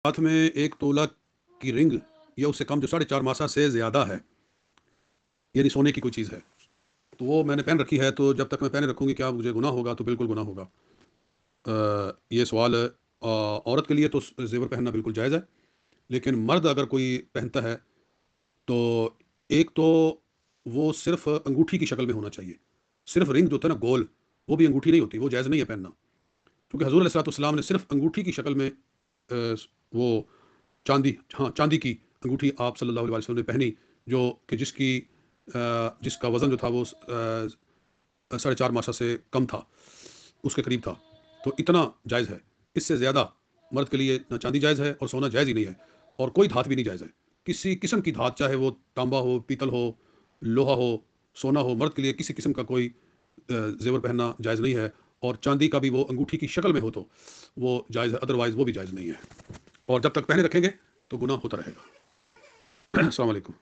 ہاتھ میں 1 تولہ کی رنگ یا اس سے کم جو 4.5 ماسہ سے زیادہ ہے، یعنی سونے کی کوئی چیز ہے، تو وہ میں نے پہن رکھی ہے، تو جب تک میں پہنے رکھوں گی کیا مجھے گناہ ہوگا؟ تو بالکل گناہ ہوگا۔ یہ سوال عورت کے لیے تو زیور پہننا بالکل جائز ہے، لیکن مرد اگر کوئی پہنتا ہے تو ایک تو وہ صرف انگوٹھی کی شکل میں ہونا چاہیے، صرف رنگ جو ہوتا ہے نا گول، وہ بھی انگوٹھی نہیں ہوتی، وہ جائز نہیں ہے پہننا، کیونکہ حضور علیہ الصلوۃ والسلام نے صرف انگوٹھی کی شکل میں وہ چاندی کی انگوٹھی آپ صلی اللہ علیہ وسلم نے پہنی، جو کہ جس کا وزن جو تھا وہ 4.5 ماسہ سے کم تھا، اس کے قریب تھا، تو اتنا جائز ہے۔ اس سے زیادہ مرد کے لیے نہ چاندی جائز ہے اور سونا جائز ہی نہیں ہے، اور کوئی دھات بھی نہیں جائز ہے، کسی قسم کی دھات، چاہے وہ تانبا ہو، پیتل ہو، لوہا ہو، سونا ہو، مرد کے لیے کسی قسم کا کوئی زیور پہننا جائز نہیں ہے، اور چاندی کا بھی وہ انگوٹھی کی شکل میں ہو تو وہ جائز ہے، ادروائز وہ بھی جائز نہیں ہے، اور جب تک پہنے رکھیں گے تو گناہ ہوتا رہے گا۔ السلام علیکم۔